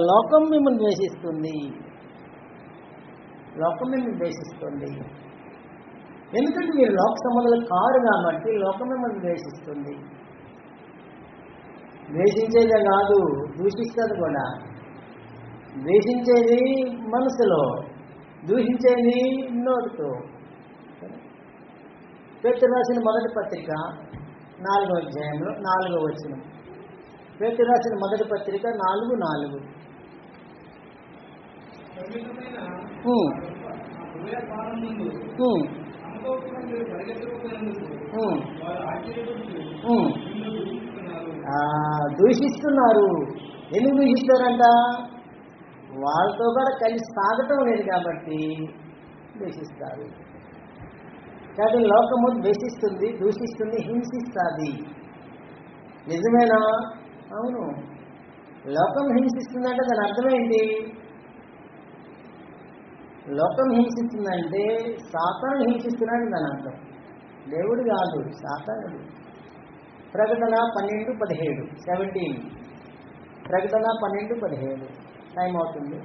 లోకం మిమ్మల్ని ద్వేషిస్తుంది. ఎందుకంటే మీరు లోక సంబంధాలు కారు కాబట్టి లోకం మిమ్మల్ని ద్వేషిస్తుంది. ద్వేషించేదే కాదు, దూషిస్తుంది కూడా. ద్వేషించేది మనసులో, దూషించేది నోటితో. పేతురు రాసిన మొదటి పత్రిక 4వ అధ్యాయంలో 4వ వచనం. పేతురు రాసిన మొదటి పత్రిక 4:4. దూషిస్తున్నారు. ఎందుకు దూషిస్తారంట? వాళ్ళతో కూడా కలిసి సాగటం లేదు కాబట్టి దూషిస్తారు. కాబట్టి లోకము ద్వేషిస్తుంది, దూషిస్తుంది, హింసిస్తుంది. నిజమేనా? అవును. లోకం హింసిస్తుందంటే దాని అర్థమేంటి? లోకం హింసిస్తుందంటే సాతాను హింసిస్తున్నాడు దాని అర్థం. దేవుడు కాదు, సాతానుడు. ప్రకటన 12:17, 17. ప్రకటన 12:17. టైం అవుతుంది.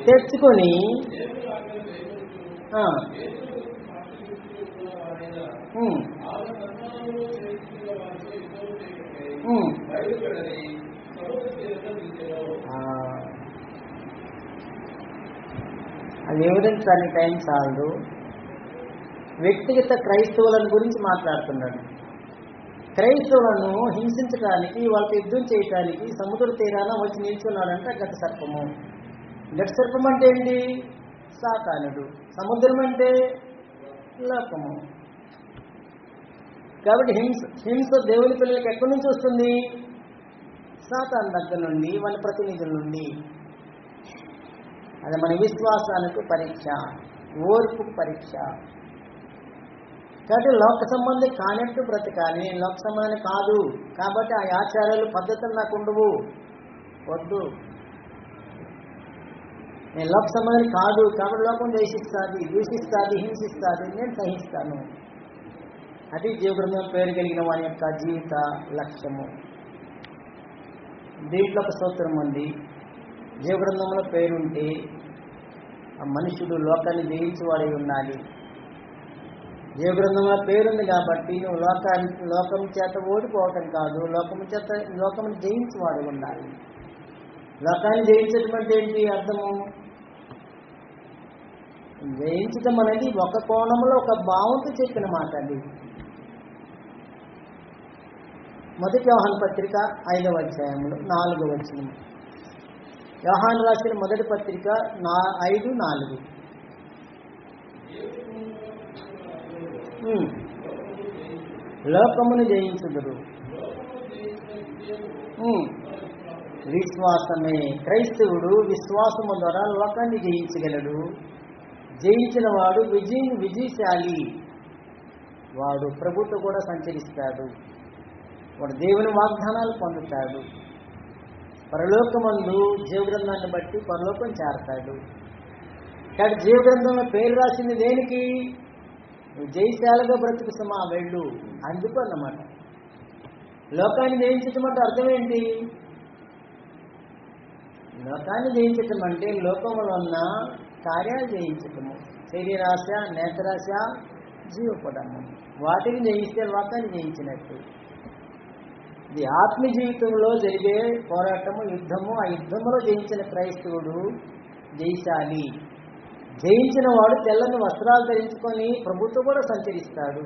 తెచ్చుకొని అది వివరించడానికి టైం చాలదు. వ్యక్తిగత క్రైస్తవులను గురించి మాట్లాడుతున్నాడు. క్రైస్తవులను హింసించడానికి, వాళ్ళకి యుద్ధం చేయటానికి సముద్ర తీరాన వచ్చి నిల్చున్నాడంట ఘట సర్పము. ఘట సర్పం అంటే ఏంటి? సాతానుడు. సముద్రం అంటే లోకము. కాబట్టి హింస దేవుని పిల్లలకి ఎక్కడి నుంచి వస్తుంది? సాతాను దగ్గర నుండి, వాళ్ళ ప్రతినిధుల నుండి. అది మన విశ్వాసానికి పరీక్ష, ఓర్పు పరీక్ష. కాబట్టి లోక సంబంధి కానట్టు బ్రతకాలి. నేను లోక సంబంధాన్ని కాదు కాబట్టి ఆ ఆచారాలు పద్ధతులు నాకు ఉండవు, వద్దు. నేను లోక సంబంధాన్ని కాదు కాబట్టి లోకం ద్వేషిస్తుంది, దూషిస్తుంది, హింసిస్తుంది, నేను సహిస్తాను. అది జీవగ్రంథం పేరు కలిగిన వారి యొక్క జీవిత లక్ష్యము. దీంట్లో ఒక సూత్రం ఉంది. జీవగ్రంథంలో పేరుంటే ఆ మనుషుడు లోకాన్ని జయించేవాడై ఉండాలి. జీవగ్రంథంలో పేరుంది కాబట్టి నువ్వు లోకం చేత ఓడిపోవటం కాదు, లోకం జయించేవాడు ఉండాలి. లోకాన్ని జయించడం అంటే ఏంటి అర్థము? జయించడం అనేది ఒక కోణంలో ఒక భావంతో చెప్పిన మాట అండి. మొదటి యోహాను పత్రిక 5వ అధ్యాయంలో 4వ వచనం. యోహాను రాసిన మొదటి పత్రిక 5:4. లోకమును జయించుదురు విశ్వాసమే. క్రైస్తవుడు విశ్వాసము ద్వారా లోకాన్ని జయించగలడు. జయించిన వాడు విజయశాలి. వాడు ప్రభుతో కూడా సంచరిస్తాడు. వాడు దేవుని వాగ్దానాలు పొందుతాడు. పరలోకమందు జీవగ్రంథాన్ని బట్టి పరలోకం చేరతాడు. కాబట్టి జీవగ్రంథంలో పేరు రాసింది దేనికి? జయశాలగా బ్రతుకు సమా వెళ్ళు అందుకు అన్నమాట. లోకాన్ని జయించటం అంటే అర్థం ఏంటి? లోకాన్ని జయించటం అంటే లోకంలో ఉన్న కార్యాలు జయించటము. శరీరాశ, నేత్రాశ, జీవపడము. వాటిని జయిస్తే లోకాన్ని జయించినట్టు. ఇది ఆత్మ జీవితంలో జరిగే పోరాటము, యుద్ధము. ఆ యుద్ధంలో జయించిన క్రైస్తవుడు జయశాలి. జయించిన వాడు తెల్లని వస్త్రాలు ధరించుకొని ప్రభుతో కూడా సంచరిస్తాడు.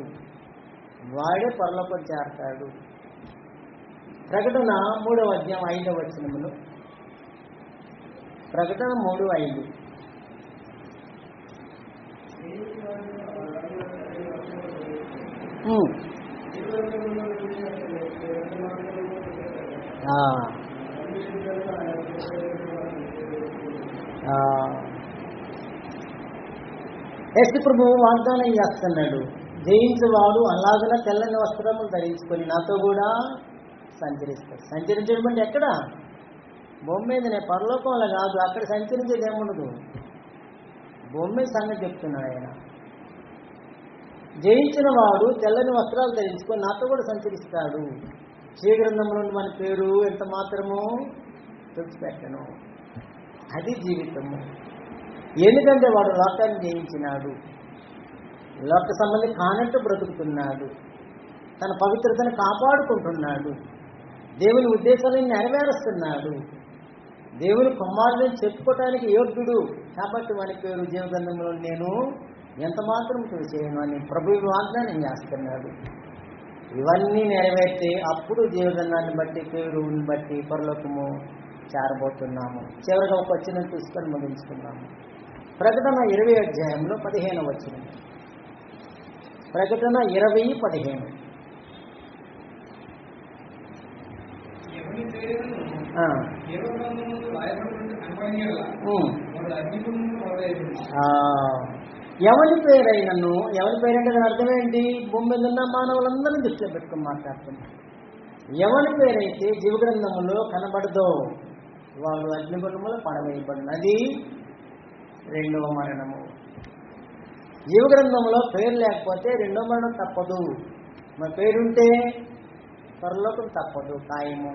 వాడే పరలోకం చేరతాడు. ప్రకటన 3వ అధ్యాయం 5వ వచనములు. ప్రకటన 3:5. యేసు ప్రభువు వాగ్దానం చేస్తున్నాడు, జయించేవాడు అలాగన తెల్లని వస్త్రములు ధరించుకొని నాతో కూడా సంచరిస్తాడు. సంచరించడం అంటే ఎక్కడ? భూమి మీదనే, పరలోకంలో కాదు. అక్కడ సంచరించేది ఏముండదు. భూమి మీద సంగతి చెప్తున్నాడు ఆయన. జయించిన వాడు తెల్లని వస్త్రాలు ధరించుకొని నాతో కూడా సంచరిస్తాడు. జీవగ్రంథంలో మన పేరు ఎంత మాత్రము తుడిచిపెట్టను. అది జీవితము. ఎందుకంటే వాడు లోకాన్ని జయించినాడు. లోక సంబంధి కానట్టు బ్రతుకుతున్నాడు. తన పవిత్రతను కాపాడుకుంటున్నాడు. దేవుని ఉద్దేశాలను నెరవేరుస్తున్నాడు. దేవుని కుమారుని చెప్పుకోవటానికి యోగ్యుడు. కాబట్టి వాని పేరు జీవగ్రంథంలో నేను ఎంత మాత్రం చేయను అని ప్రభు వాగ్దానం చేస్తున్నాడు. ఇవన్నీ నెరవేర్తే అప్పుడు జీవగ్రంథాన్ని బట్టి, పేరుని బట్టి పరలోకము చేరబోతున్నాము. చివరిగా ఒక వచనం తీసుకొని ముగించుకున్నాము. ప్రకటన 20వ అధ్యాయంలో 15వ వచనం. ప్రకటన 20:15. ఎవరి పేరైనను, ఎవరి పేరంటే దాని అర్థం ఏంటి? భూమి మీద ఉన్న మానవులందరినీ దృష్టిలో పెట్టుకుని మాట్లాడుతున్నాం. ఎవరి పేరైతే జీవగ్రంథములో కనబడదో వాడు అగ్నిగుండములో పడవేయబడిన. అది 2వ మరణము. జీవగ్రంథంలో పేరు లేకపోతే 2వ మరణం తప్పదు. మన పేరుంటే పరలోకం తప్పదు, ఖాయము.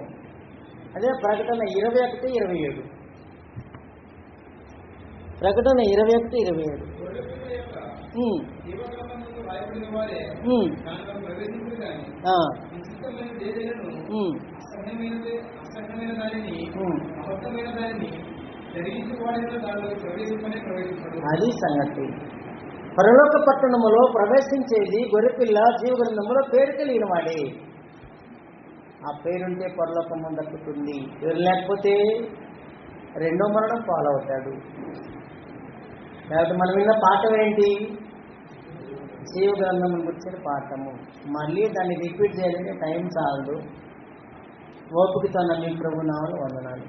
అదే ప్రకటన 21:27. ప్రకటన 21:27. అది సంగతి. పరలోక పట్టణములో ప్రవేశించేది గొర్రెపిల్ల జీవగ్రంథములో పేరు కలిగిన వాడే. ఆ పేరుంటే పరలోకము దక్కుతుంది. పేరు లేకపోతే 2వ మరణం పాలవుతాడు. కాబట్టి మనం విన్న పాఠం ఏంటి? జీవగ్రంథం గురించిన పాఠము. మళ్ళీ దాన్ని రిపీట్ చేయాలంటే టైం చాలదు. ఓపికతో మీ ప్రభు నామములో వందనాలు.